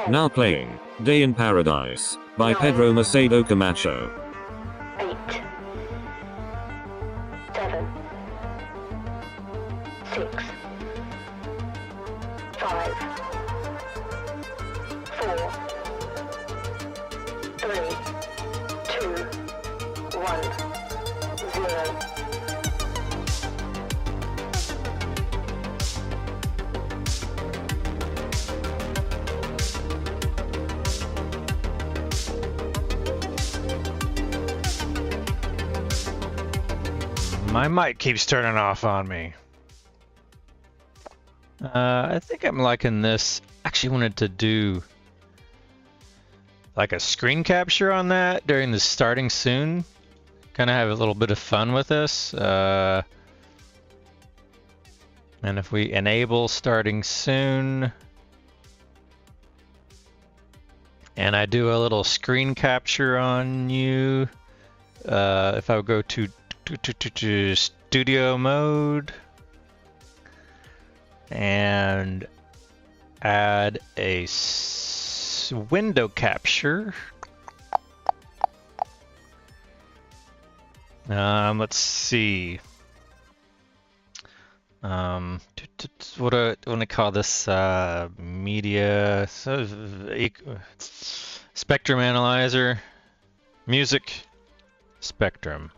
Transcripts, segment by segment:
Now playing Day in Paradise by Pedro Macedo Camacho. 8, 7, 6, 5, 4, 3, 2, 1, 0. My mic keeps turning off on me. I think I'm liking this. Actually wanted to do like a screen capture on that during the starting soon. Kind of have a little bit of fun with this. And if we enable starting soon, and I do a little screen capture on you, if I would go to studio mode and add a window capture. Let's see. What do I want to call this? Media spectrum analyzer, music spectrum.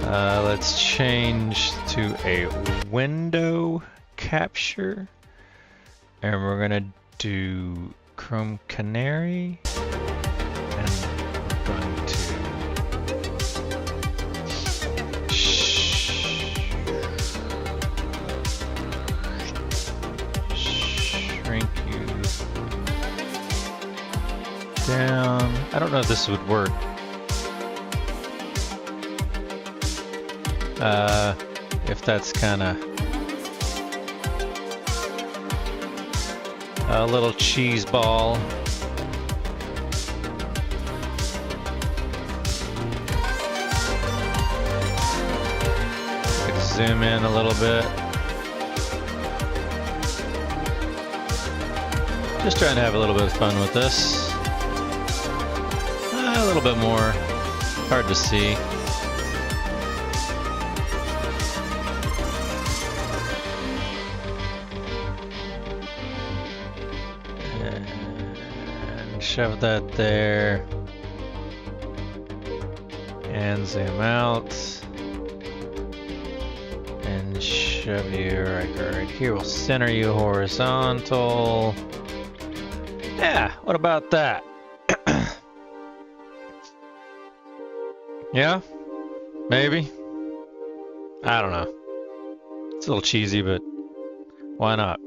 Let's change to a window capture, and we're gonna do Chrome Canary, and we're going to shrink you down. I don't know if this would work. If that's kind of a little cheese ball. Let's zoom in a little bit. Just trying to have a little bit of fun with this. A little bit more. Hard to see. Shove that there and zoom out and shove you right here. We'll center you horizontal. Yeah, what about that? Yeah, maybe. I don't know. It's a little cheesy, but why not?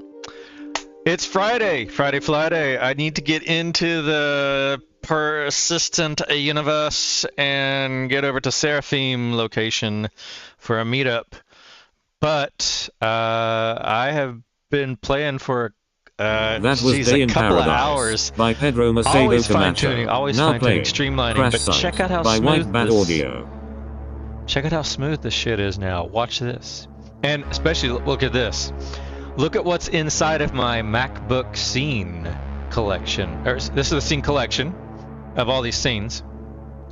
It's Friday, Friday. I need to get into the persistent universe and get over to Seraphim location for a meetup. But I have been playing for That was Day a in couple of Paradise hours. by Pedro Macedo Always Camacho. fine-tuning, always Now fine-tuning, playing streamlining. Crash But Site check out how by smooth White Bat this. Audio. Check out how smooth this shit is now. Watch this. And especially look at this. Look at what's inside of my MacBook scene collection. This is the scene collection of all these scenes.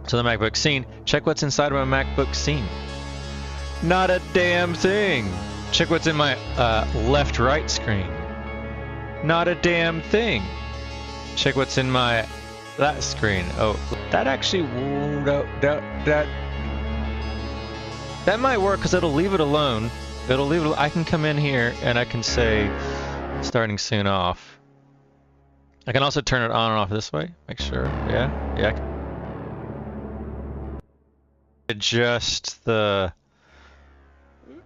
So the MacBook scene. Check what's inside of my MacBook scene. Not a damn thing. Check what's in my left-right screen. Not a damn thing. Check what's in my that screen. Oh, that actually that might work because it'll leave it alone. It'll leave it. I can come in here and I can say starting soon off. I can also turn it on and off this way. Make sure. Yeah. Adjust the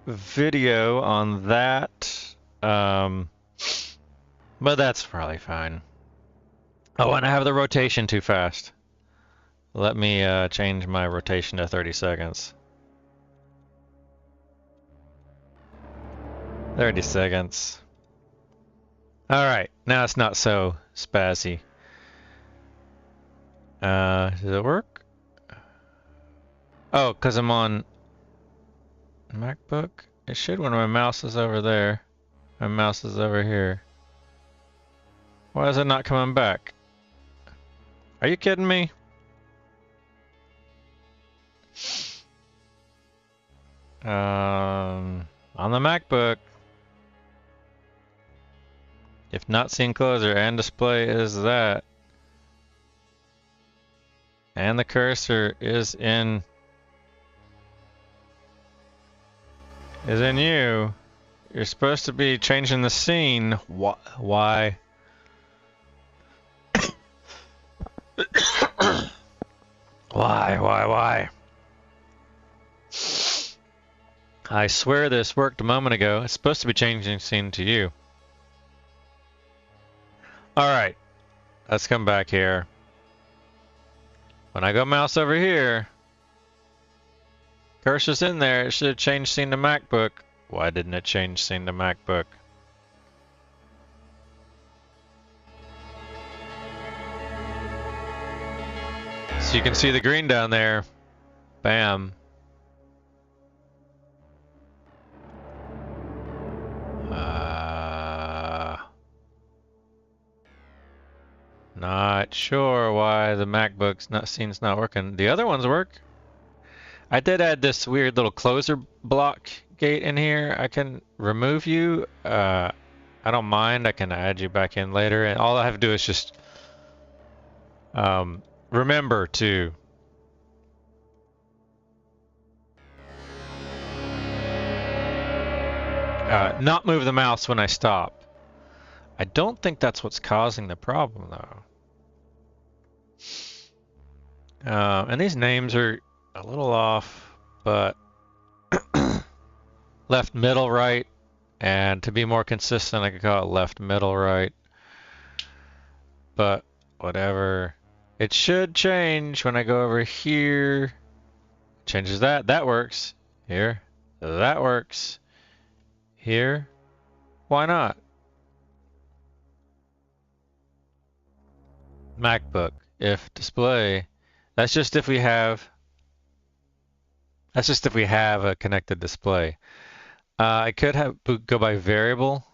video on that. But that's probably fine. Oh, and I have the rotation too fast. Let me change my rotation to 30 seconds. 30 seconds. Alright, now it's not so spazzy. Does it work? Oh, because I'm on MacBook? It should when my mouse is over there. My mouse is over here. Why is it not coming back? Are you kidding me? On the MacBook. If not seen closer and display is that. And the cursor is in you. You're supposed to be changing the scene. Why? Why? I swear this worked a moment ago. It's supposed to be changing scene to you. Alright. Let's come back here. When I go mouse over here, cursor's in there. It should have changed scene to MacBook. Why didn't it change scene to MacBook? So you can see the green down there. Bam. Not sure why the MacBook's scene's not working. The other ones work. I did add this weird little closer block gate in here. I can remove you. I don't mind. I can add you back in later. And all I have to do is just remember to not move the mouse when I stop. I don't think that's what's causing the problem, though. And these names are a little off, but left, middle, right, and to be more consistent, I could call it left, middle, right. But whatever. It should change when I go over here. Changes that. That works. Here. That works. Here. Why not? MacBook. If display. That's just if we have a connected display. I could go by variable.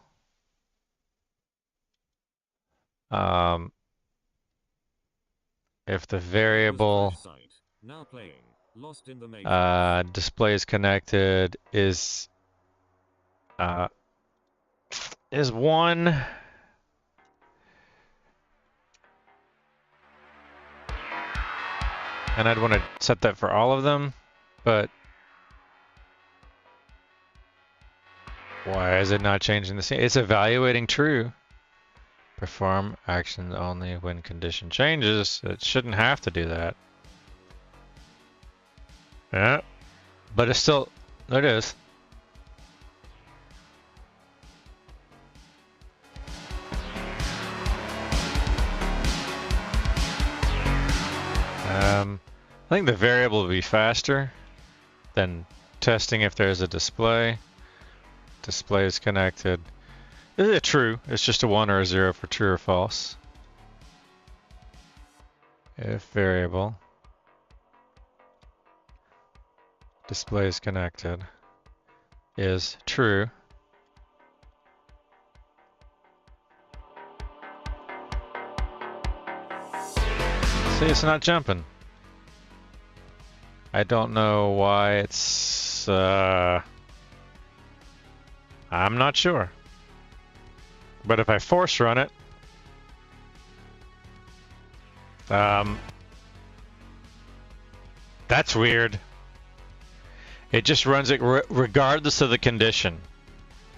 If the variable display is connected is 1. And I'd want to set that for all of them, but why is it not changing the scene? It's evaluating true. Perform actions only when condition changes. It shouldn't have to do that. Yeah, but it's still, there it is. I think the variable will be faster than testing if there's a display. Display is connected. Is it true? It's just a 1 or a 0 for true or false. If variable display is connected is true. See, it's not jumping. I don't know why it's, I'm not sure. But if I force run it, that's weird. It just runs it regardless of the condition.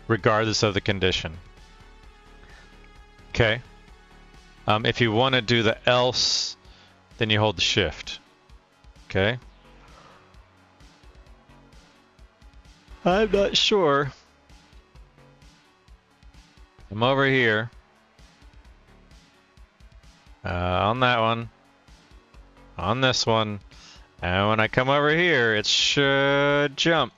Regardless of the condition. Okay. If you want to do the else, then you hold the shift. Okay. I'm not sure. I'm over here. On that one. On this one. And when I come over here, it should jump.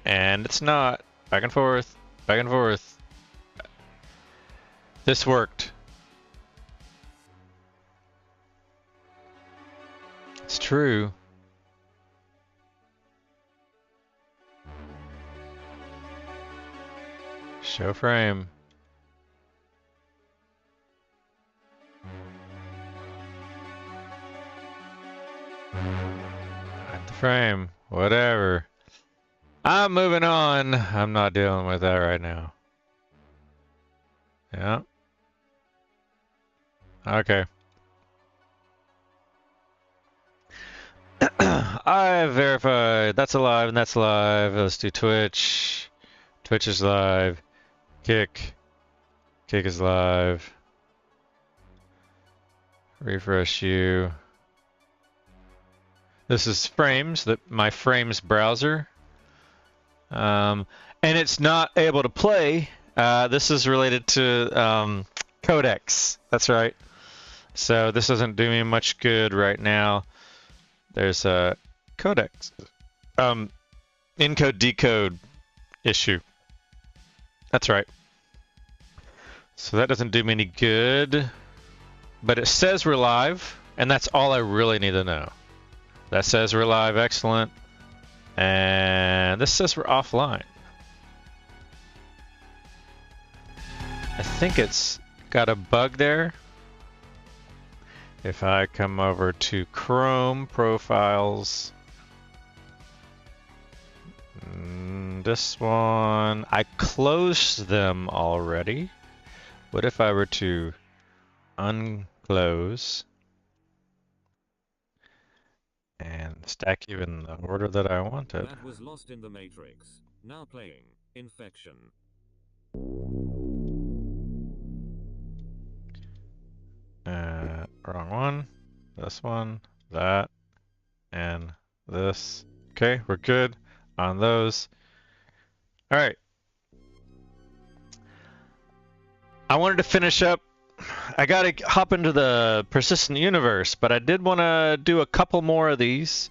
And it's not. Back and forth. Back and forth. This worked. It's true. Show frame. Hide the frame. Whatever. I'm moving on. I'm not dealing with that right now. Yeah. Okay. I verified. That's alive and that's alive. Let's do Twitch. Twitch is live. Kick. Kick is live. Refresh you. This is Frames, my Frames browser. And it's not able to play. This is related to codecs. That's right. So this doesn't do me much good right now. There's a codecs. Encode decode issue. That's right. So that doesn't do me any good. But it says we're live, and that's all I really need to know. That says we're live, excellent. And this says we're offline. I think it's got a bug there. If I come over to Chrome profiles, this one, I closed them already. What if I were to unclose and stack you in the order that I wanted? That was Lost in the Matrix. Now playing Infection. Wrong one. This one, that, and this. Okay, we're good on those. All right. I wanted to finish up. I gotta hop into the persistent universe, but I did want to do a couple more of these.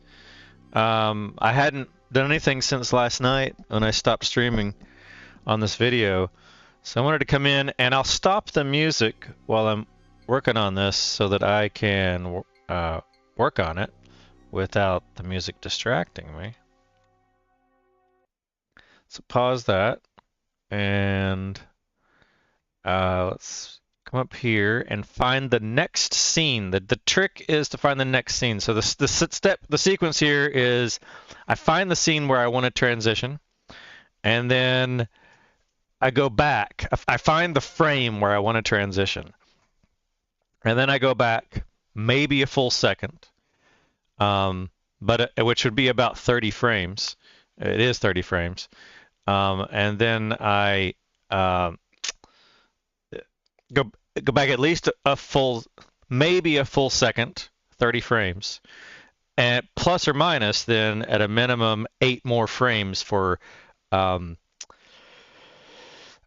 I hadn't done anything since last night when I stopped streaming on this video, so I wanted to come in, and I'll stop the music while I'm working on this so that I can work on it without the music distracting me. So pause that, and let's come up here and find the next scene. The trick is to find the next scene. So the sequence here is I find the scene where I want to transition, and then I go back. I find the frame where I want to transition, and then I go back maybe a full second, which would be about 30 frames. It is 30 frames. And then I go back at least maybe a full second, 30 frames, and plus or minus then at a minimum 8 more frames for. I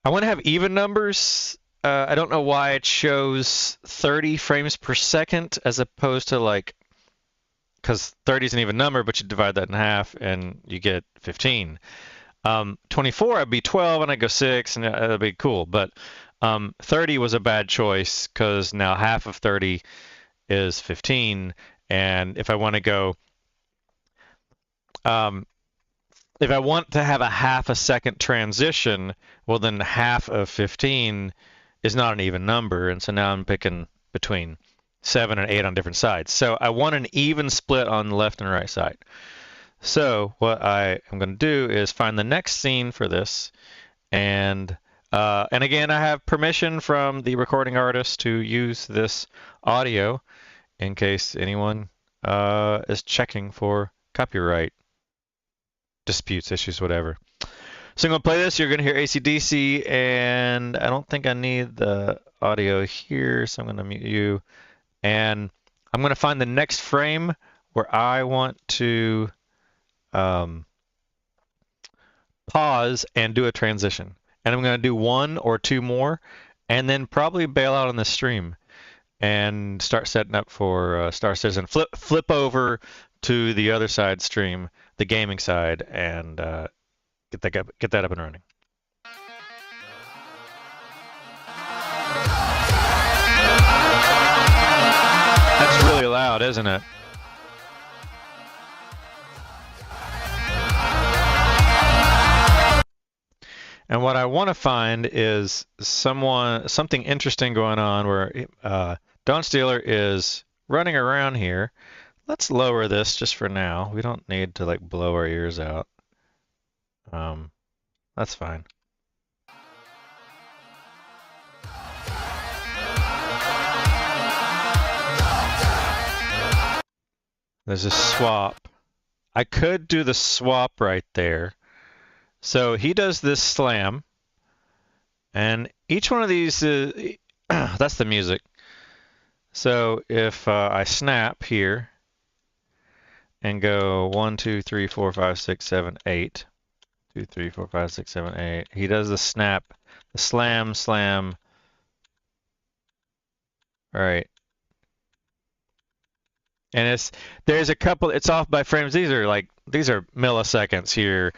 want to have even numbers. I don't know why it shows 30 frames per second as opposed to because 30 is an even number, but you divide that in half and you get 15. 24, I'd be 12 and I go 6, and that'd be cool. But 30 was a bad choice because now half of 30 is 15. And if I want to go, if I want to have a half a second transition, well, then half of 15 is not an even number. And so now I'm picking between 7 and 8 on different sides. So I want an even split on the left and right side. So what I am going to do is find the next scene for this. And again, I have permission from the recording artist to use this audio in case anyone is checking for copyright disputes, issues, whatever. So I'm going to play this. You're going to hear AC/DC, and I don't think I need the audio here, so I'm going to mute you. And I'm going to find the next frame where I want to pause and do a transition. And I'm going to do 1 or 2 more, and then probably bail out on the stream and start setting up for Star Citizen. Flip over to the other side stream, the gaming side, and get that up and running. That's really loud, isn't it? And what I want to find is something interesting going on where Dawn Stealer is running around here. Let's lower this just for now. We don't need to like blow our ears out. That's fine. There's a swap. I could do the swap right there. So he does this slam, and each one of these, that's the music. So if I snap here and go 1, 2, 3, 4, 5, 6, 7, 8, 2, 3, 4, 5, 6, 7, 8, he does the snap, the slam, slam. All right. And there's a couple, it's off by frames. These are milliseconds here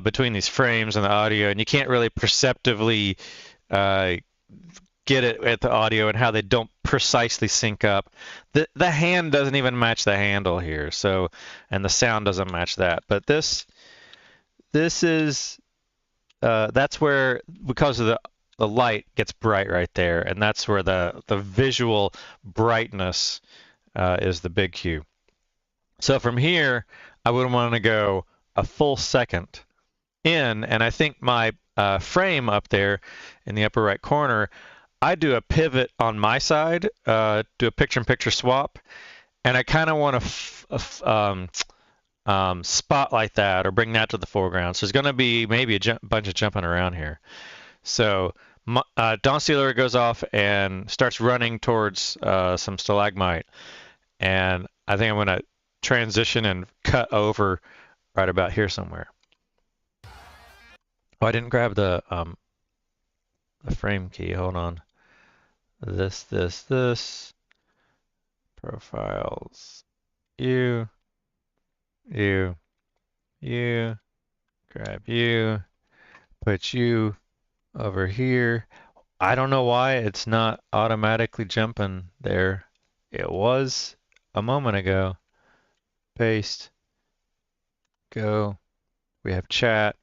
between these frames and the audio, and you can't really perceptively get it at the audio and how they don't precisely sync up. The hand doesn't even match the handle here, so, and the sound doesn't match that. But this is that's where, because of the light gets bright right there, and that's where the visual brightness is the big cue. So from here, I would want to go a full second in, and I think my frame up there in the upper right corner, I do a pivot on my side, do a picture-in-picture swap, and I kind of want to spotlight that or bring that to the foreground. So there's going to be maybe a bunch of jumping around here. So Dawn Stealer goes off and starts running towards some stalagmite. And I think I'm going to transition and cut over right about here somewhere. Oh, I didn't grab the frame key. Hold on. This. Profiles. You. Grab you. Put you over here. I don't know why it's not automatically jumping there. It was a moment ago. Paste. Go. We have chat.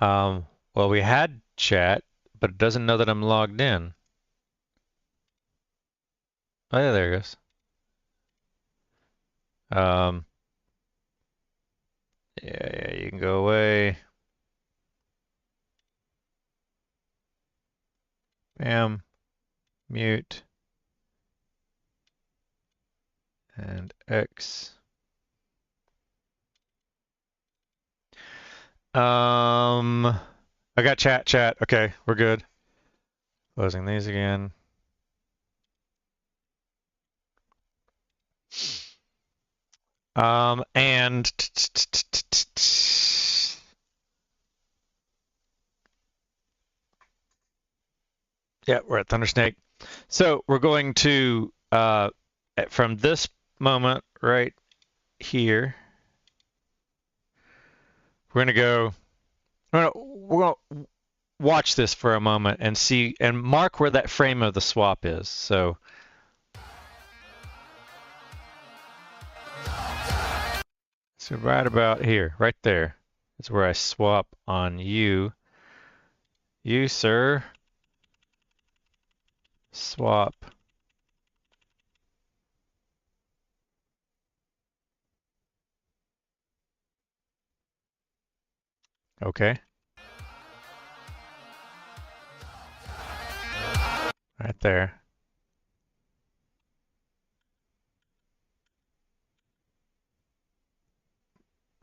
Well, we had chat, but it doesn't know that I'm logged in. Oh yeah, there it goes. Yeah, you can go away. Bam. Mute. And X. I got chat. Okay, we're good. Closing these again. And yeah, we're at Thundersnake. So we're going to from this moment right here, we're gonna watch this for a moment and see and mark where that frame of the swap is. So right about here, right there, is where I swap on you. You, sir. Swap. Okay. Right there.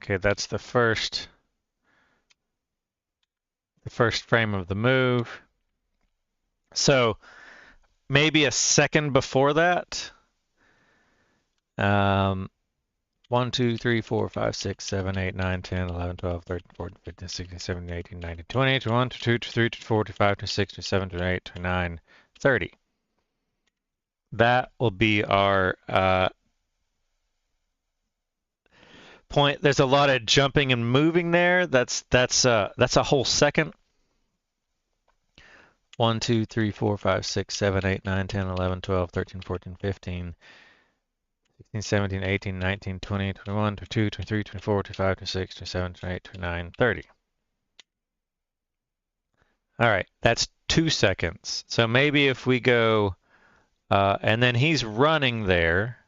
Okay, that's the first frame of the move. So maybe a second before that. 1, 2, 3, 4, 5, 6, 7, 8, 9, 10, 11, 12, 13, 14, 15, 16, 17, 18, 19, 20, 21, 22, 23, 24, 25, 26, 27, 28, 29, 30. That will be our point. There's a lot of jumping and moving there. That's a whole second. 1, 2, 3, 4, 5, 6, 7, 8, 9, 10, 11, 12, 13, 14, 15, 16, 17, 18, 19, 20, 21, 22, 23, 24, 25, 26, 27, 28, 29, 30. All right, that's 2 seconds. So maybe if we go, and then he's running there,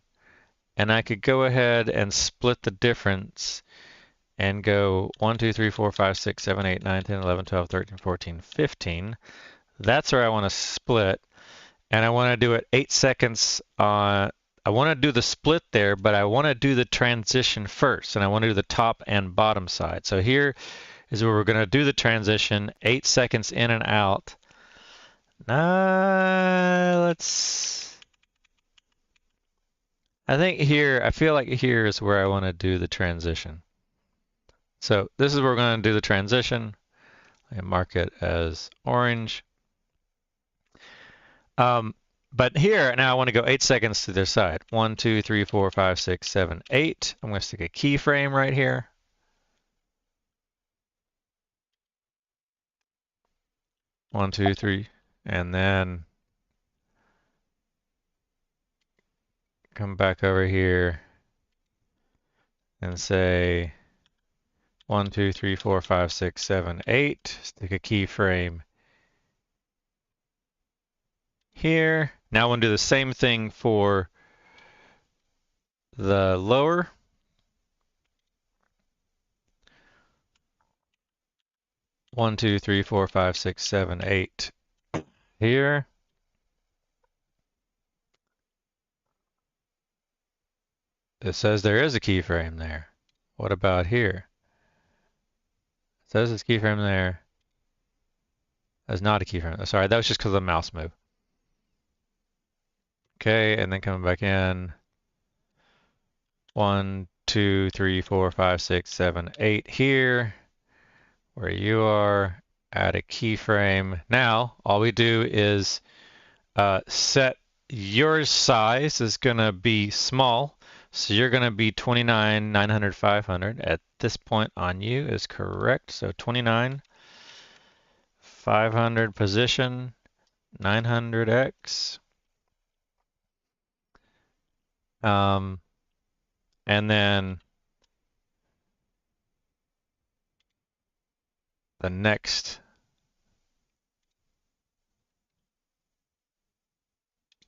and I could go ahead and split the difference and go 1, 2, 3, 4, 5, 6, 7, 8, 9, 10, 11, 12, 13, 14, 15. That's where I want to split. And I want to do it 8 seconds on, I want to do the split there, but I want to do the transition first. And I want to do the top and bottom side. So here is where we're going to do the transition, 8 seconds in and out. I think here, I feel like here is where I want to do the transition. So this is where we're going to do the transition. I mark it as orange. But here, now I want to go 8 seconds to this side. 1, 2, 3, 4, 5, 6, 7, 8. I'm going to stick a keyframe right here. 1, 2, 3, and then come back over here and say 1, 2, 3, 4, 5, 6, 7, 8. Stick a keyframe here. Now I want to do the same thing for the lower. One, 2, 3, 4, 5, 6, 7, 8 here. It says there is a keyframe there. What about here? It says it's keyframe there. That's not a keyframe. Sorry, that was just because of the mouse move. Okay, and then coming back in. 1, 2, 3, 4, 5, 6, 7, 8 here. Where you are, add a keyframe. Now, all we do is set your size is going to be small. So you're going to be 29, 900, 500. At this point on you is correct. So 29, 500 position, 900x. And then the next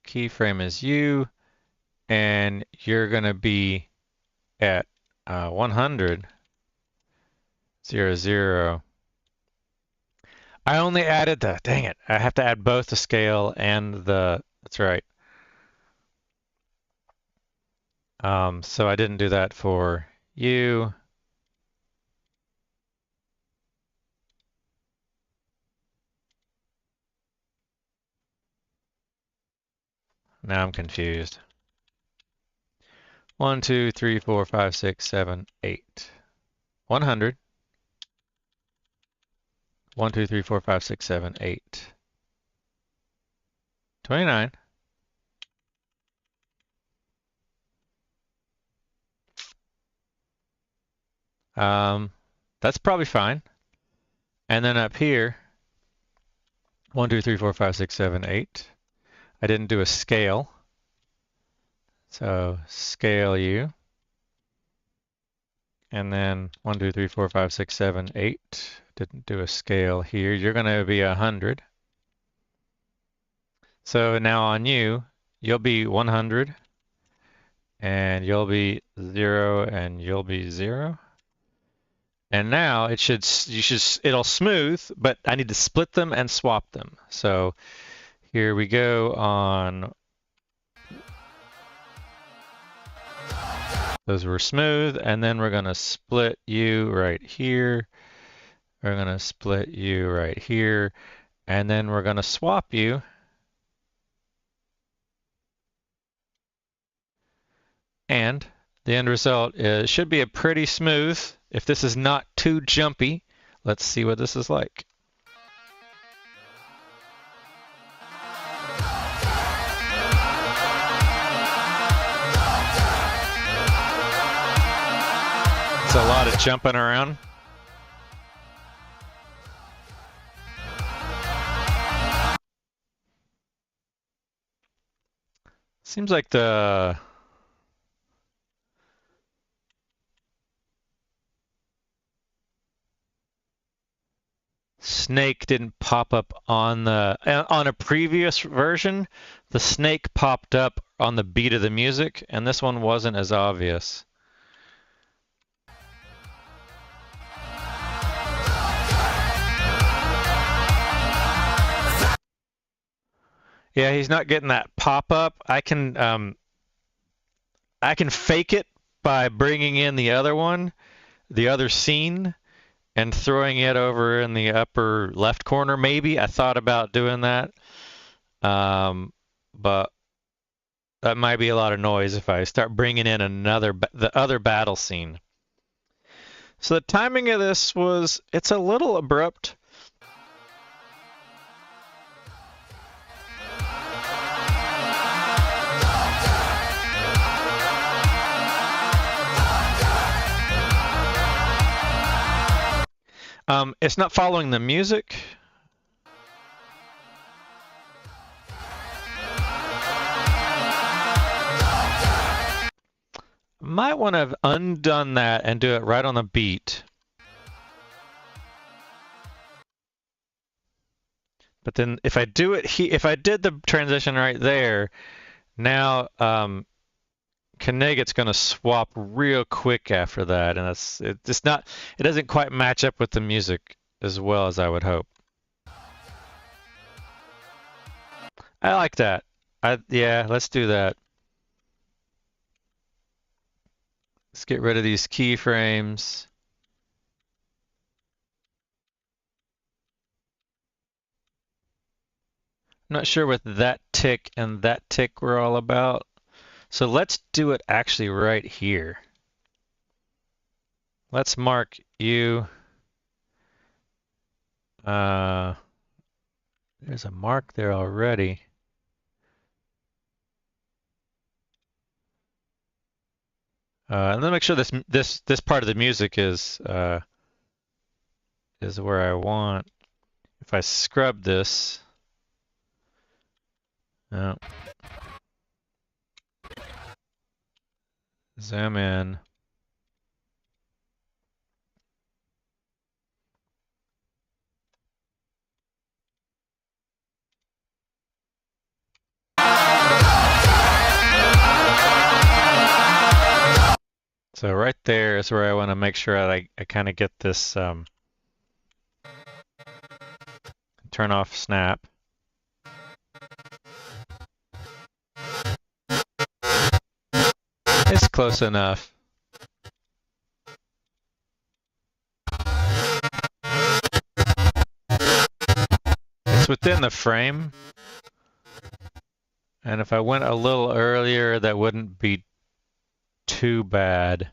keyframe is you, and you're going to be at 100, 0, 0. I only added the, dang it, I have to add both the scale and the, that's right. So I didn't do that for you. Now I'm confused. 1, 2, 3, 4, 5, 6, 7, 8. 100. 1, 2, 3, 4, 5, 6, 7, 8. 29. That's probably fine. And then up here, 1, 2, 3, 4, 5, 6, 7, 8. I didn't do a scale. So scale you. And then 1, 2, 3, 4, 5, 6, 7, 8. Didn't do a scale here. You're going to be 100. So now on you, you'll be 100. And you'll be 0, and you'll be 0. And now it'll smooth, but I need to split them and swap them. So here we go on. Those were smooth, and then we're gonna split you right here. We're gonna split you right here, and then we're gonna swap you. And the end result should be a pretty smooth. If this is not too jumpy, let's see what this is like. It's a lot of jumping around. Seems like the snake didn't pop up on a previous version. The snake popped up on the beat of the music, and this one wasn't as obvious. Yeah, he's not getting that pop up. I can fake it by bringing in the other one, the other scene, and throwing it over in the upper left corner. Maybe I thought about doing that, but that might be a lot of noise if I start bringing in the other battle scene. So the timing of this it's a little abrupt. It's not following the music. Might want to have undone that and do it right on the beat. But then if I do it if I did the transition right there, now Knegget's going to swap real quick after that, and it doesn't quite match up with the music as well as I would hope. I like that. Yeah, let's do that. Let's get rid of these keyframes. I'm not sure what that tick and that tick were all about. So let's do it actually right here. Let's mark you. There's a mark there already. And then make sure this part of the music is where I want. If I scrub this, no. Zoom in. So right there is where I want to make sure I kind of get this turn off snap. It's close enough. It's within the frame. And if I went a little earlier, that wouldn't be too bad.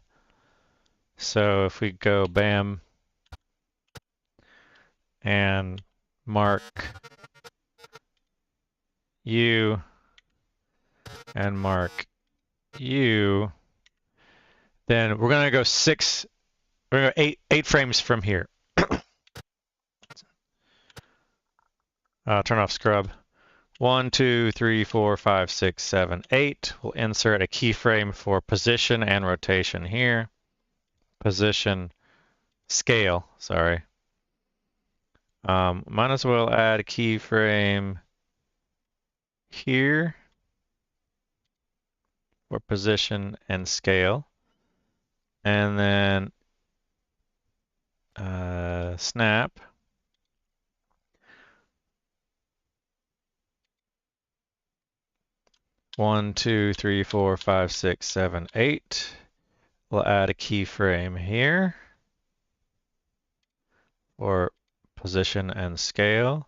So if we go bam and mark you and mark you, then we're gonna go eight frames from here. Turn off scrub. 1, 2, 3, 4, 5, 6, 7, 8. We'll insert a keyframe for position and rotation here. Position, scale, sorry. Might as well add a keyframe here for position and scale. And then snap. One, 2, 3, 4, 5, 6, 7, 8. We'll add a keyframe here for position and scale,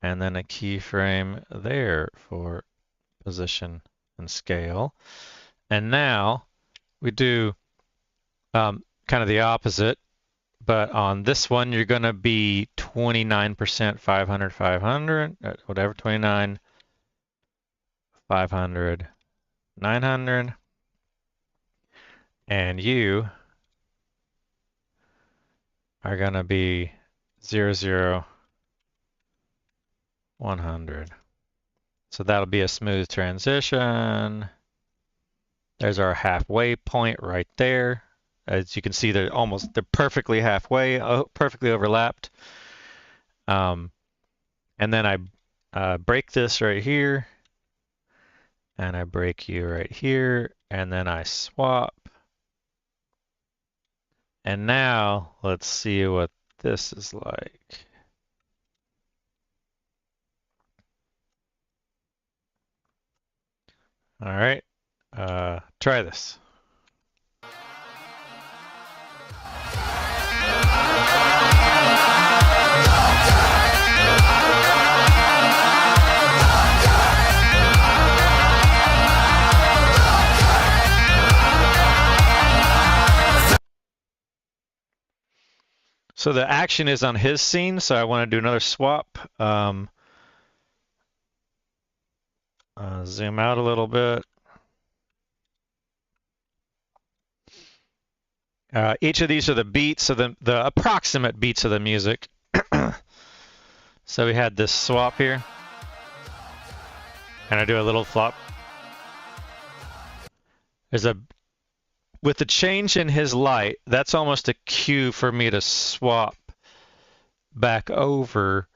and then a keyframe there for position and scale. And now we do kind of the opposite, but on this one you're going to be 29% 500, 500, whatever, 29, 500, 900, and you are going to be 0, 0, 100. So that'll be a smooth transition. There's our halfway point right there. As you can see, they're perfectly halfway, perfectly overlapped. And then I break this right here, and I break you right here, and then I swap. And now let's see what this is like. All right, try this. So the action is on his scene, so I want to do another swap. Zoom out a little bit. Each of these are the beats, so the approximate beats of the music. So we had this swap here. And I do a little flop. With the change in his light, that's almost a cue for me to swap back over.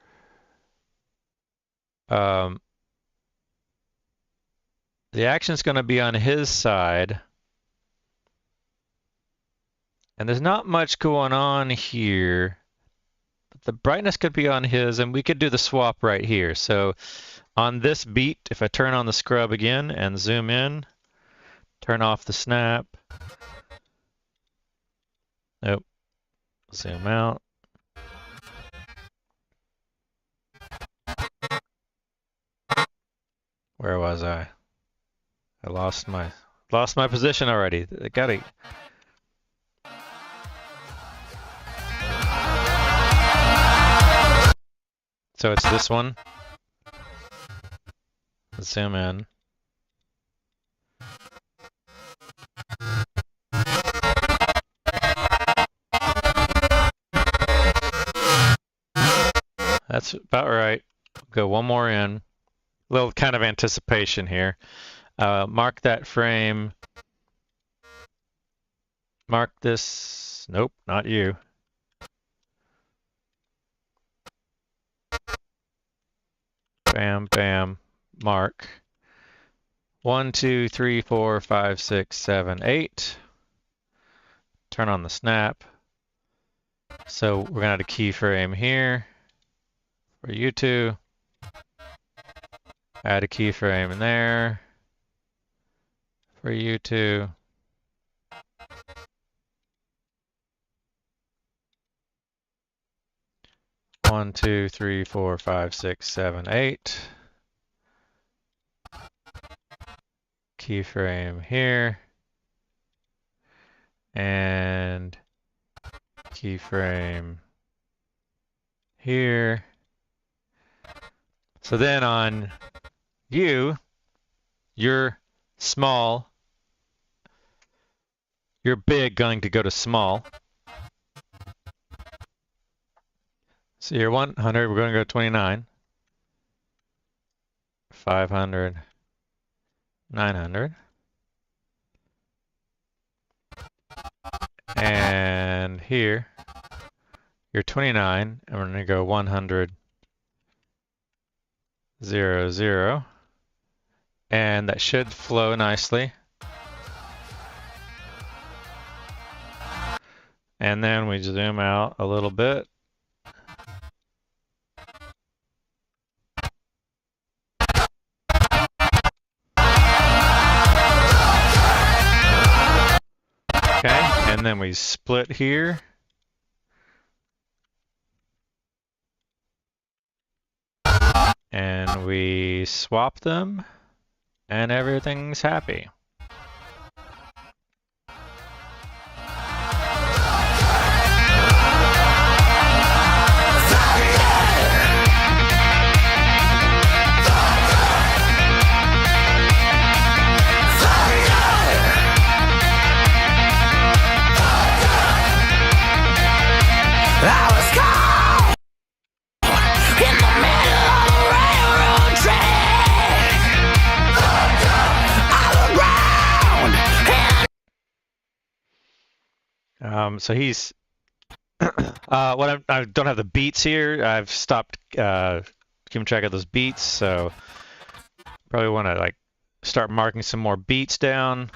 The action's going to be on his side. And there's not much going on here. But the brightness could be on his, and we could do the swap right here. So on this beat, if I turn on the scrub again and zoom in, turn off the snap. Nope. Zoom out. Where was I? I lost my position already. I gotta. So it's this one. Let's zoom in. That's about right. Go one more in. A little kind of anticipation here. Mark that frame. Mark this. Nope, not you. Bam, bam, mark. 1, 2, 3, 4, 5, 6, 7, 8. Turn on the snap. So we're gonna add a keyframe here for you two. Add a keyframe in there for you two. One, 2, 3, 4, 5, 6, 7, 8. Keyframe here. And keyframe here. So then on you, you're small. You're big going to go to small. So you're 100, we're going to go 29. 500. 900. And here, you're 29, and we're going to go 100, 0, 0. And that should flow nicely. And then we zoom out a little bit. Okay, and then we split here. And we swap them, and everything's happy. So he's I don't have the beats here. I've stopped keeping track of those beats, so probably want to like start marking some more beats down.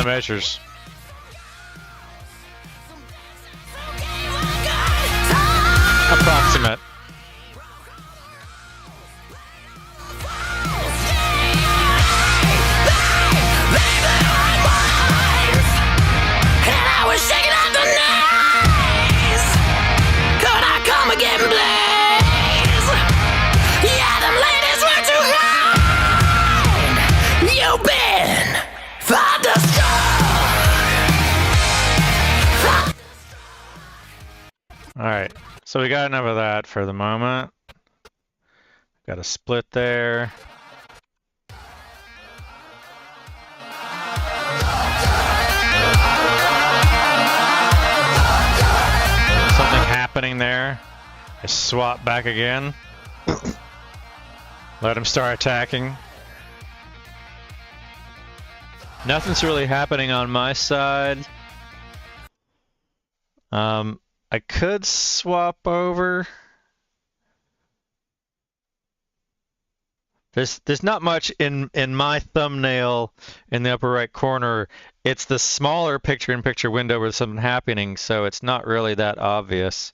Measures. Approximate. Alright, so we got enough of that for the moment. Got a split there. Something happening there. I swap back again. Let him start attacking. Nothing's really happening on my side. I could swap over. There's not much in my thumbnail in the upper right corner. It's the smaller picture-in-picture window where there's something happening, so it's not really that obvious.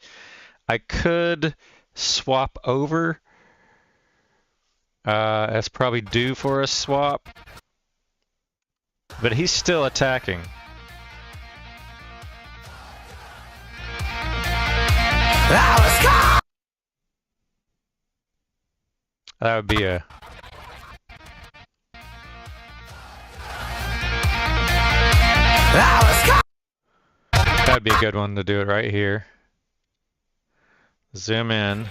I could swap over. That's probably due for a swap. But he's still attacking. That would be a... That'd be a good one to do it right here. Zoom in.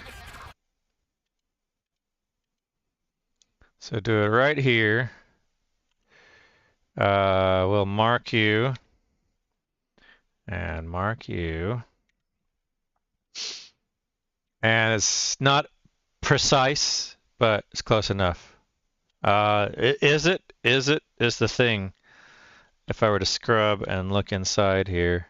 So do it right here. We'll mark you. And mark you. And it's not precise, but it's close enough. Is the thing. If I were to scrub and look inside here.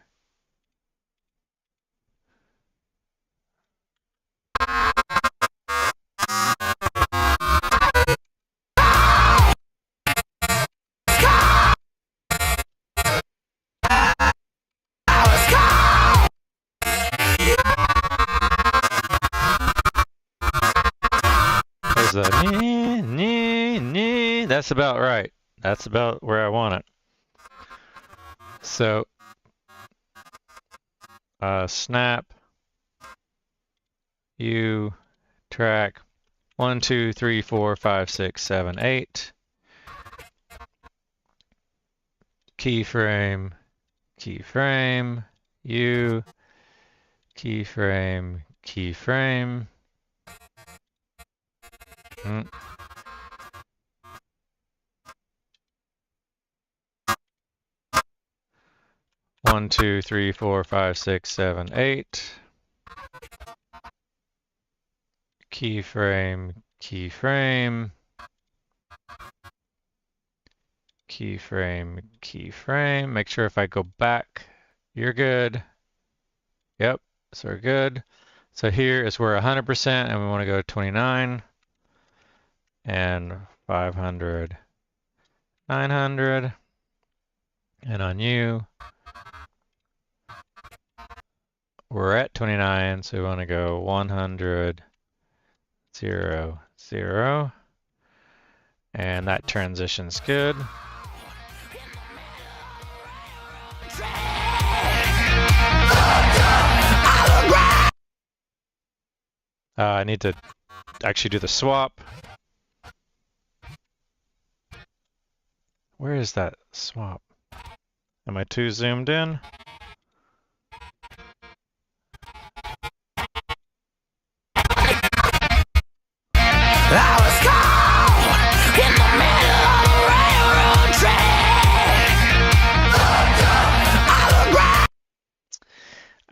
That's about right. That's about where I want it. So, snap, U, track, 1, 2, 3, 4, 5, 6, 7, 8. Keyframe, keyframe, U, keyframe, keyframe. 1, 2, 3, 4, 5, 6, 7, 8. Keyframe, keyframe. Keyframe, keyframe. Make sure if I go back, you're good. Yep, so we're good. So here is where 100%, and we want to go to 29 and 500, 900, and on you, we're at 29, so we want to go 100, 0, 0, and that transition's good. I need to actually do the swap. Where is that swap? Am I too zoomed in?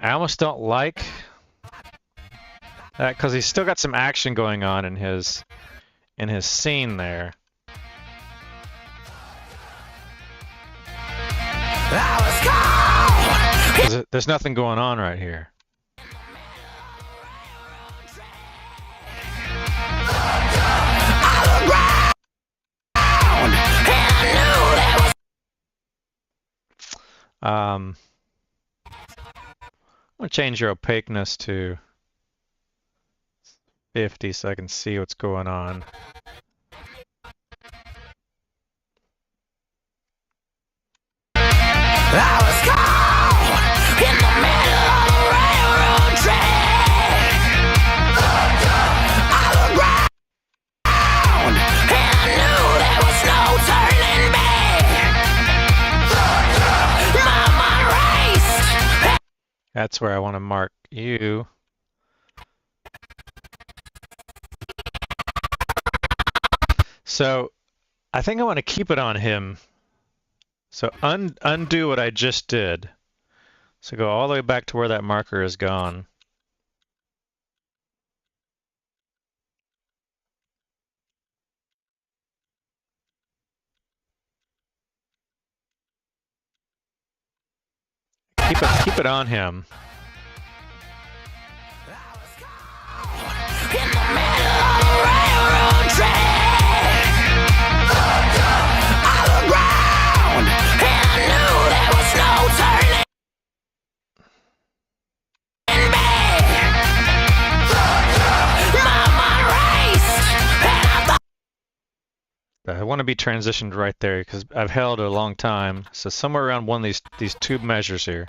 I almost don't like that because he's still got some action going on in his scene there. There's nothing going on right here. I'm gonna change your opaqueness to 50 so I can see what's going on. That's where I want to mark you. So I think I want to keep it on him. So undo what I just did. So go all the way back to where that marker is gone. Keep it on him. I want to be transitioned right there because I've held it a long time. So somewhere around one of these two measures here.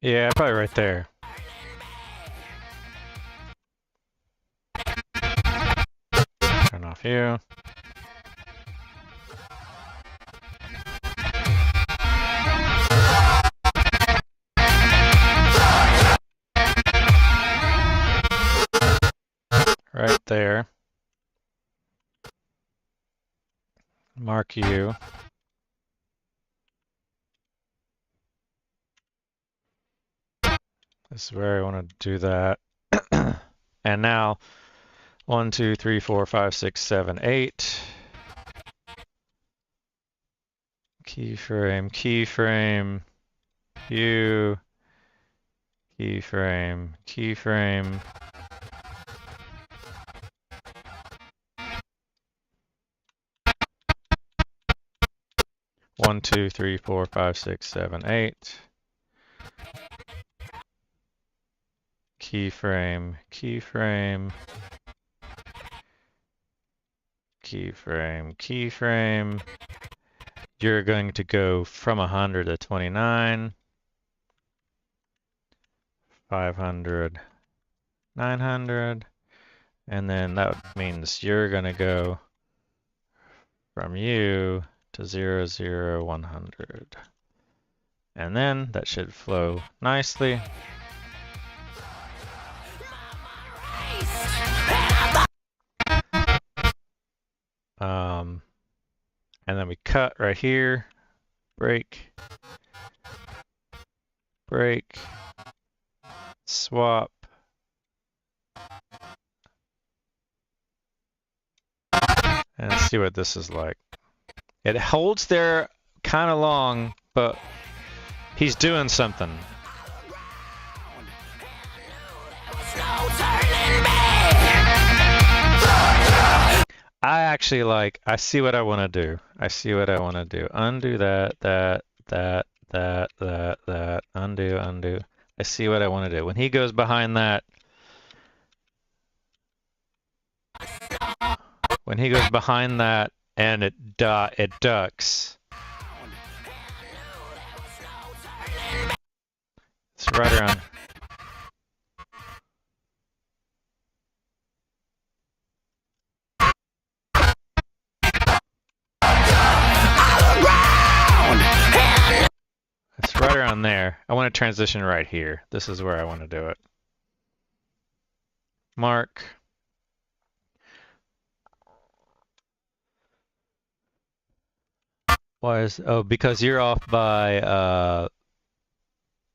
Yeah, probably right there. Turn off you. Right there. Mark you. This is where I want to do that. And now 1, 2, 3, 4, 5, 6, 7, 8. Keyframe, keyframe, you, keyframe, keyframe. One, 2, 3, 4, 5, 6, 7, 8. Keyframe, keyframe, keyframe, keyframe, you're going to go from 100 to 29, 500, 900, and then that means you're going to go from you to 0, 0, 100. And then that should flow nicely. And then we cut right here, break, break, swap, and see what this is like. It holds there kind of long, but he's doing something. I actually like, I see what I want to do. I see what I want to do. Undo that, undo, undo. I see what I want to do. When he goes behind that, and it ducks. It's right around. It's right around there. I want to transition right here. This is where I want to do it. Mark. Why is, oh, because you're off by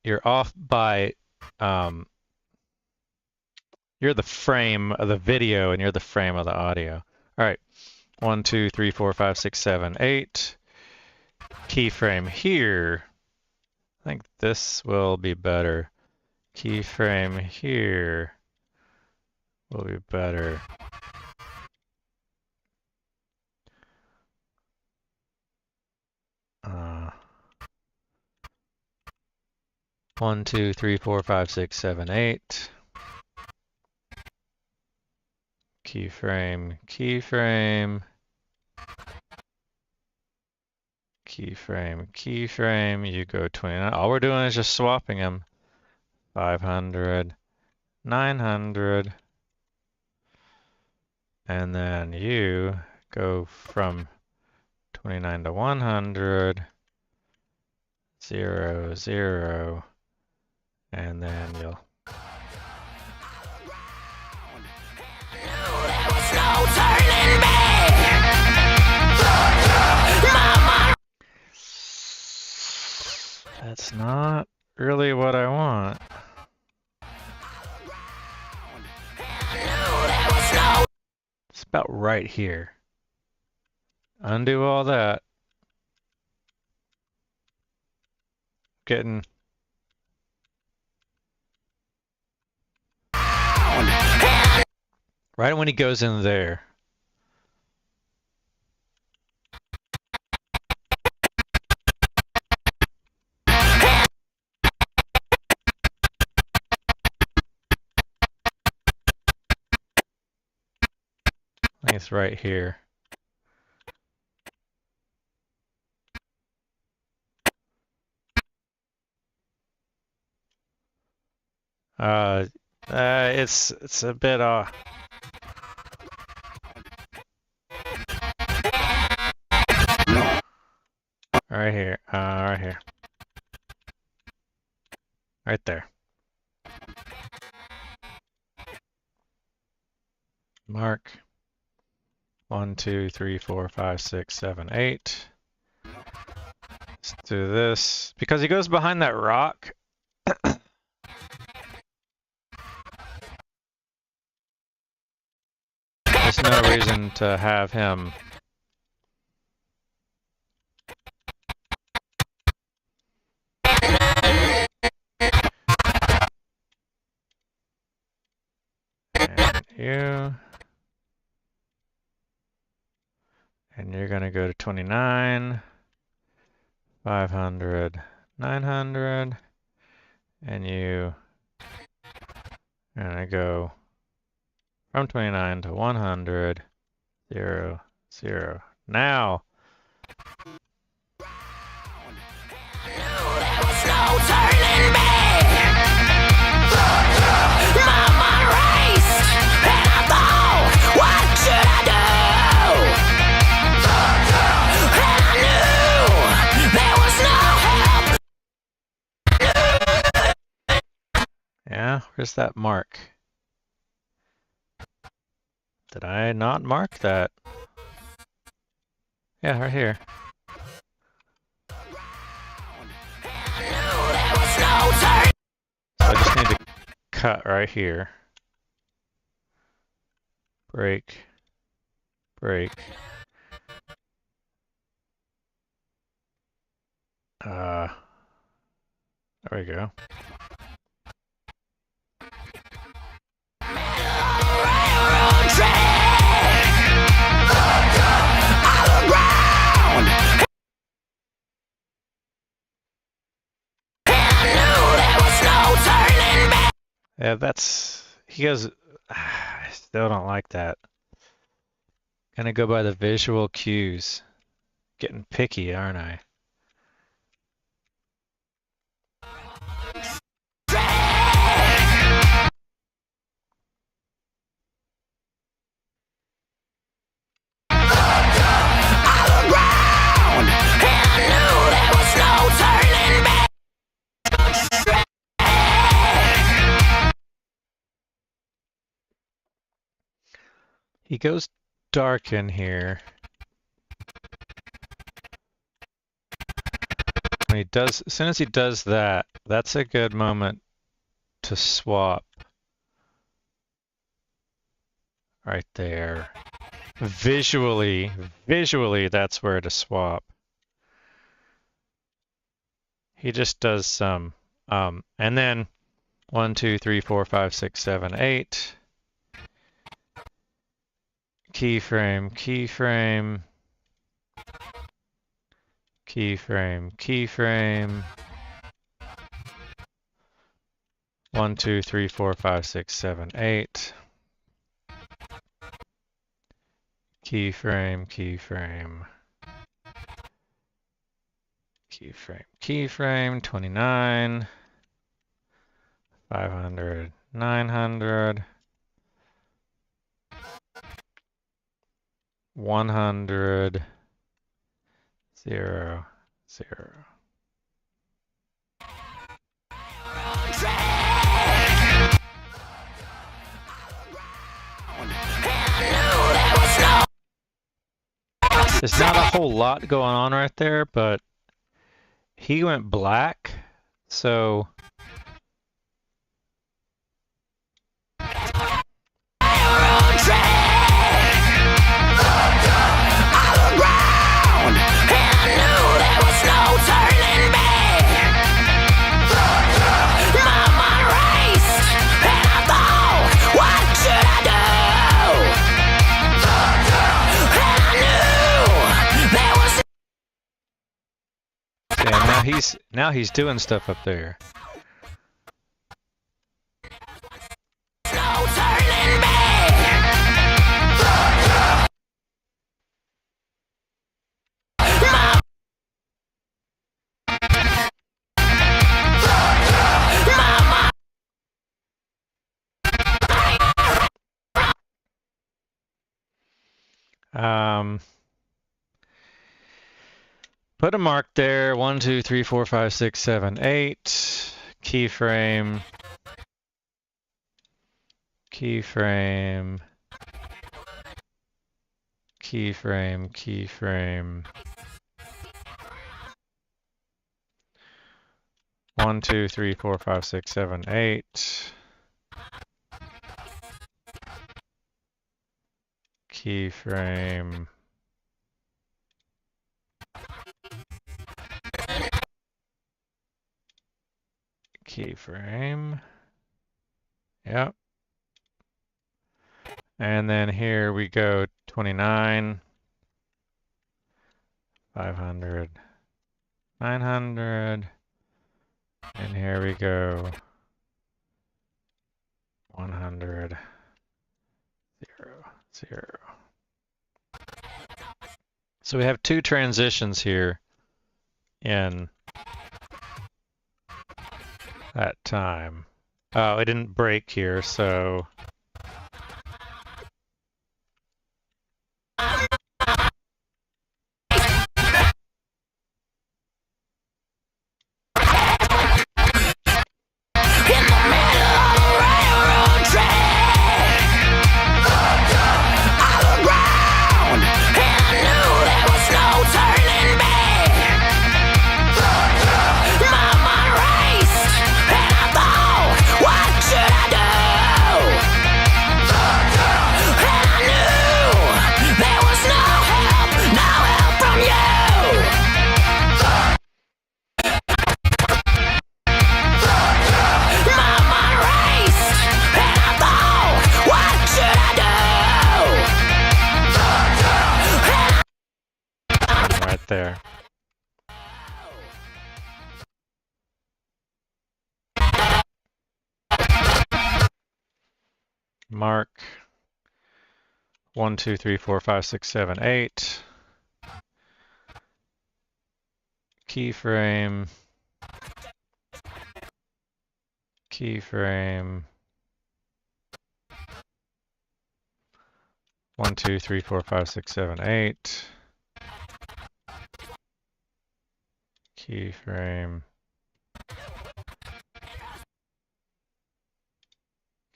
you're the frame of the video and you're the frame of the audio. All right. 1, 2, 3, 4, 5, 6, 7, 8. Keyframe here. I think this will be better. Keyframe here will be better. One, 2, 3, 4, 5, 6, 7, 8. Keyframe, keyframe. Keyframe, keyframe. You go 29. All we're doing is just swapping them. 500, 900. And then you go from 29 to 100. 0, 0. And then you'll. That's not really what I want. It's about right here. Undo all that. Getting. Right when he goes in there. I think it's right here. It's a bit off. Right here, right here. Right there. Mark. 1, 2, 3, 4, 5, 6, 7, 8. Let's do this. Because he goes behind that rock. There's no reason to have him. And you. And you're going to go to 29, 500, 900, and you are going to go from 29 to 100, 0, 0. Now, Yeah, where's that mark? Did I not mark that? Yeah, right here. So I just need to cut right here. Break. Break. There we go. Yeah, that's... He goes... I still don't like that. Gonna go by the visual cues. Getting picky, aren't I? He goes dark in here. When he does, as soon as he does that, that's a good moment to swap. Right there. Visually, that's where to swap. He just does some, and then 1, 2, 3, 4, 5, 6, 7, 8. Keyframe, keyframe, keyframe, keyframe. 1, 2, 3, 4, 5, 6, 7, 8. Keyframe, keyframe. Keyframe, keyframe, 29. 500, 900. 100, 0, 0. There's not a whole lot going on right there, but he went black, so... Now he's doing stuff up there. Put a mark there. 1, 2, 3, 4, 5, 6, 7, 8. Keyframe. Keyframe. Keyframe. Keyframe. 1, 2, 3, 4, 5, 6, 7, 8. Keyframe. Keyframe. Yep. And then here we go 29, 500, 900. And here we go 100, 0, 0. So we have two transitions here in that time. Oh, it didn't break here, so... Mark 1, 2, 3, 4, 5, 6, 7, 8. Keyframe. Keyframe. 1, 2, 3, 4, 5, 6, 7, 8. Keyframe.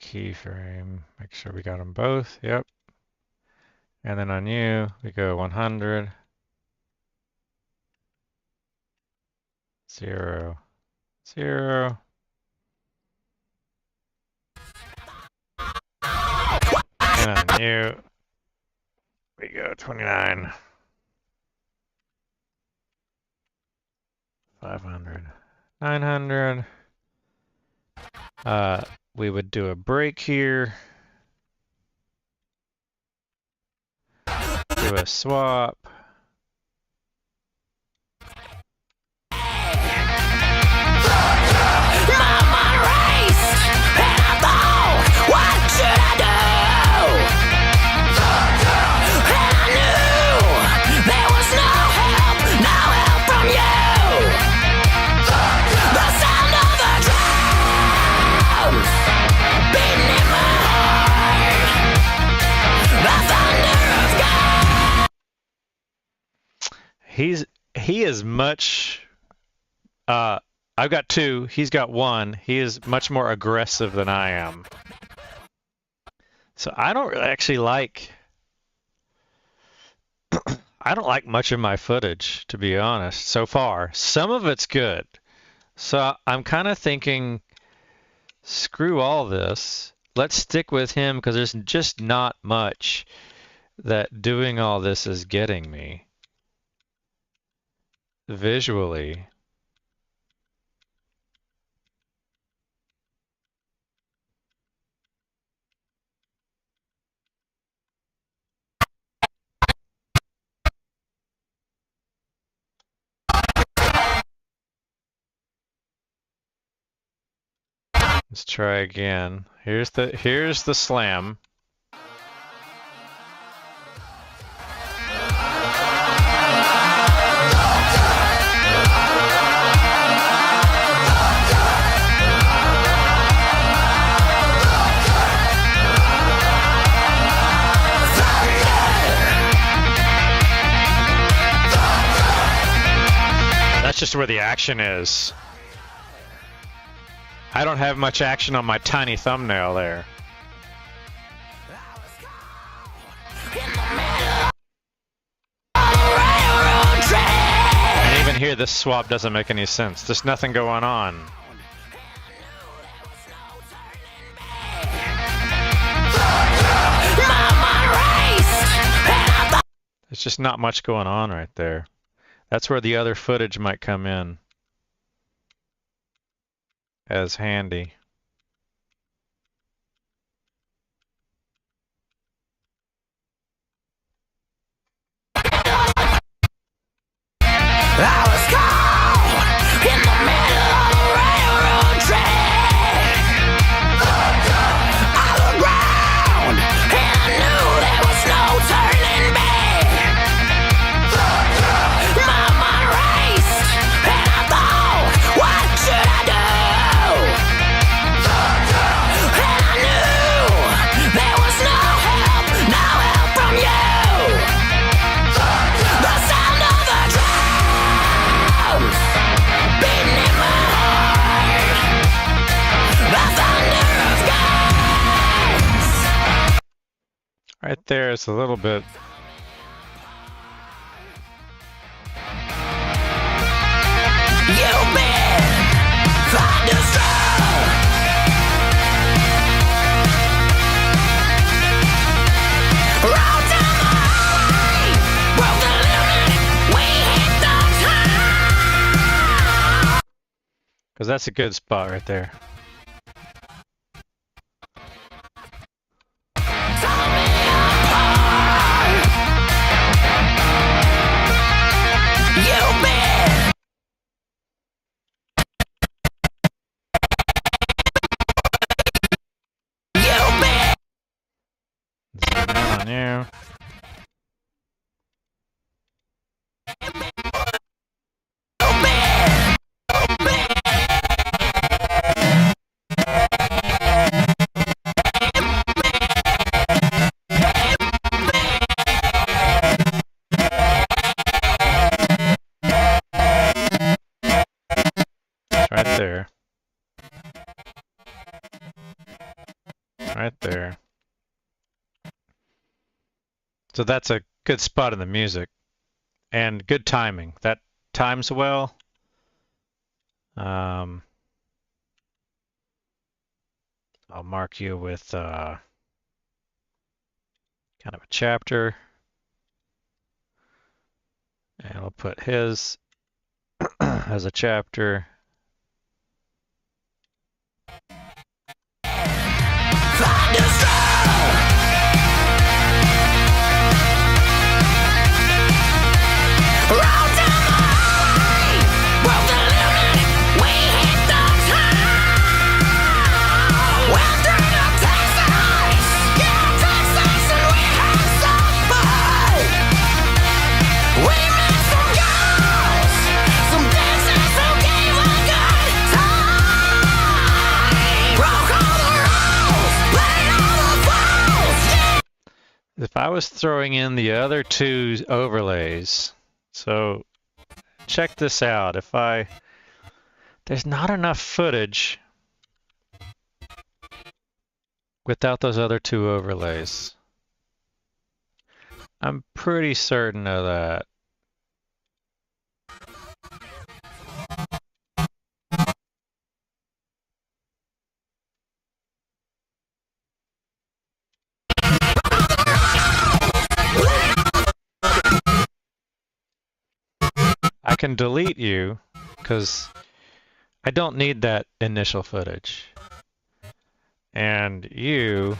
Keyframe. Make sure we got them both. Yep. And then on you, we go 100. 0, 0. And on you, we go 29. 500. 900. We would do a break here. Do a swap. He is much, I've got 2, he's got 1. He is much more aggressive than I am. So I don't actually like, I don't like much of my footage, to be honest, so far. Some of it's good. So I'm kind of thinking, screw all this. Let's stick with him because there's just not much that doing all this is getting me. Visually. Let's try again. Here's the slam. That's just where the action is. I don't have much action on my tiny thumbnail there. And even here, this swap doesn't make any sense. There's nothing going on. There's just not much going on right there. That's where the other footage might come in as handy. I was caught in the middle of a railroad track. I looked round and I knew there was no turning back. My mind raced and I thought, what should I do? And I knew there was no help from you. The sound of the drums beating in my heart. The thunder of guns. Right there is a little bit. You've been thunderstruck. Rolled down the highway, broke the limit, we hit the top. Because that's a good spot right there. Tore me apart. You've been on you. Right there. Right there. So that's a good spot in the music. And good timing. That times well. I'll mark you with kind of a chapter. And we'll put his as a chapter. If I was throwing in the other two overlays, so check this out. There's not enough footage without those other two overlays. I'm pretty certain of that. I can delete you because I don't need that initial footage. And you,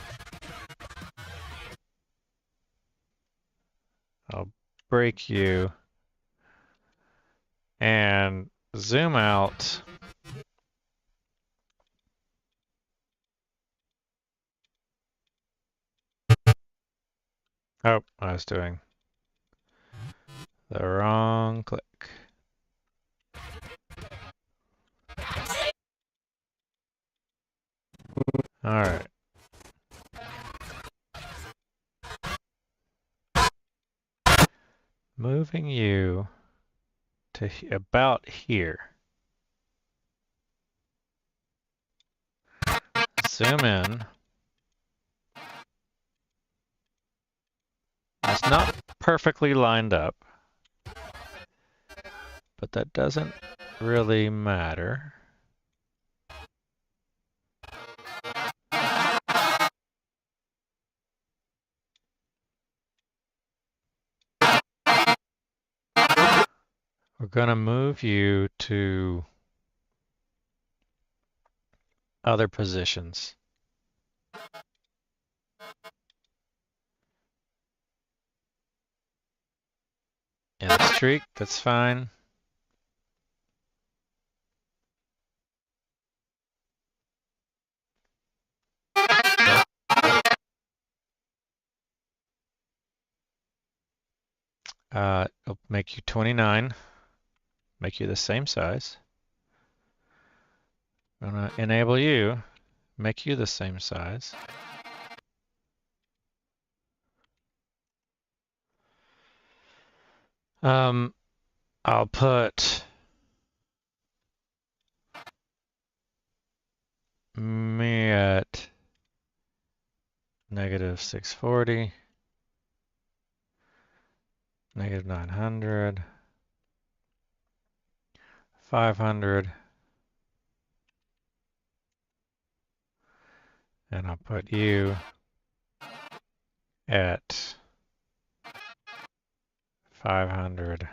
I'll break you and zoom out. Oh, I was doing the wrong click. All right. Moving you to about here. Zoom in. It's not perfectly lined up, but that doesn't really matter. We're going to move you to other positions. In the streak, that's fine. It'll make you 29. Make you the same size. I'm gonna enable you, make you the same size. I'll put me at -640, -900. 500, and I'll put you at 500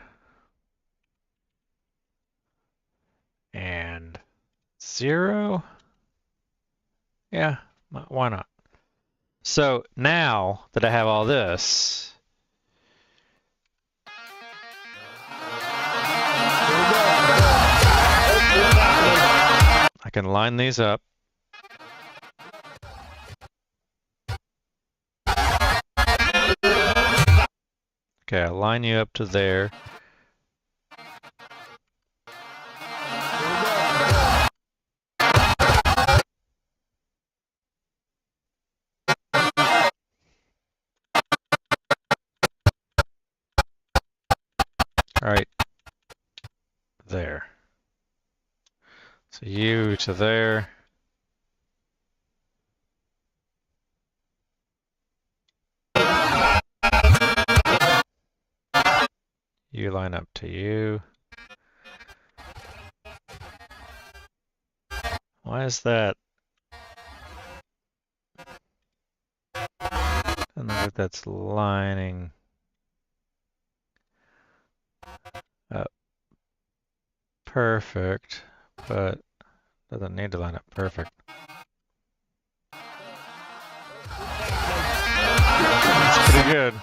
and 0. Yeah, why not? So now that I have all this, I can line these up. Okay, I'll line you up to there. All right, there. So you to there. You line up to you. Why is that? Doesn't look like that's lining up perfect, but doesn't need to line up perfect. That's pretty good.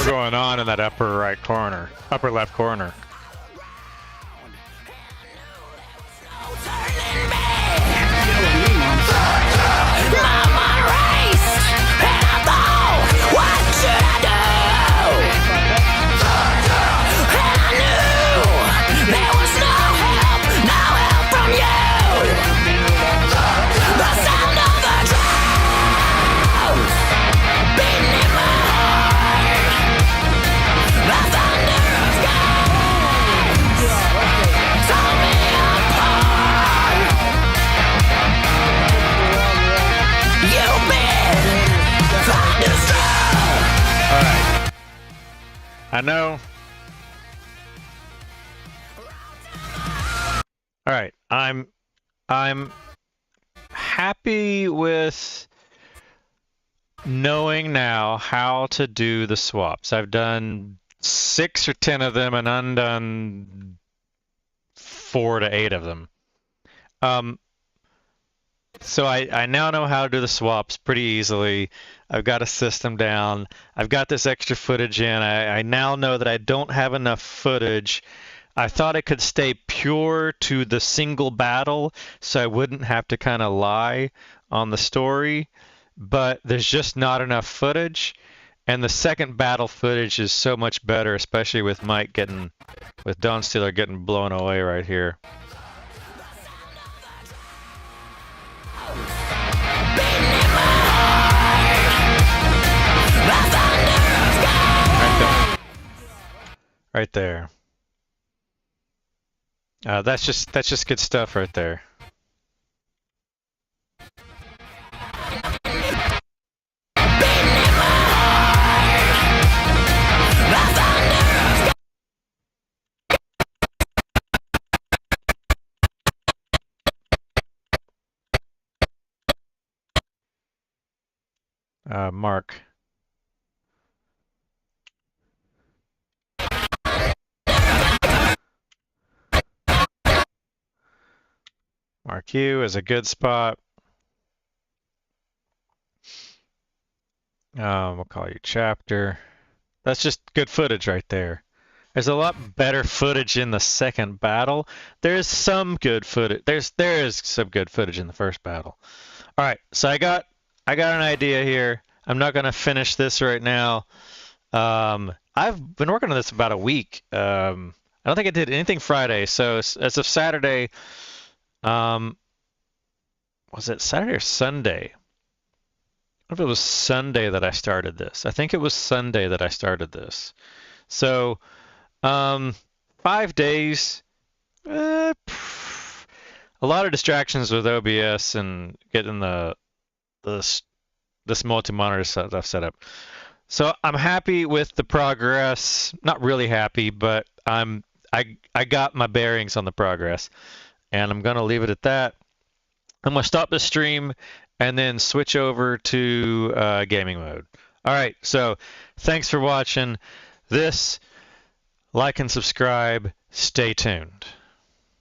Going on in that upper right corner, upper left corner. I know. All right, I'm happy with knowing now how to do the swaps. I've done 6 or 10 of them and undone 4 to 8 of them. So I now know how to do the swaps pretty easily. I've got a system down. I've got this extra footage in. I now know that I don't have enough footage. I thought it could stay pure to the single battle, so I wouldn't have to kind of lie on the story, but there's just not enough footage. And the second battle footage is so much better, especially with Mike getting, with Dawn Stealer getting blown away right here. Right there. That's just good stuff right there. Mark. Mark U is a good spot. We'll call you Chapter. That's just good footage right there. There's a lot better footage in the second battle. There's some good footage. There is some good footage in the first battle. All right, so I got an idea here. I'm not gonna finish this right now. I've been working on this about a week. I don't think I did anything Friday. So as of Saturday. Was it Saturday or Sunday? I don't know if it was Sunday that I started this. I think it was Sunday that I started this. So, 5 days. A lot of distractions with OBS and getting this multi-monitor stuff set up. So I'm happy with the progress. Not really happy, but I got my bearings on the progress. And I'm going to leave it at that. I'm going to stop the stream and then switch over to gaming mode. All right, so thanks for watching this. Like and subscribe. Stay tuned.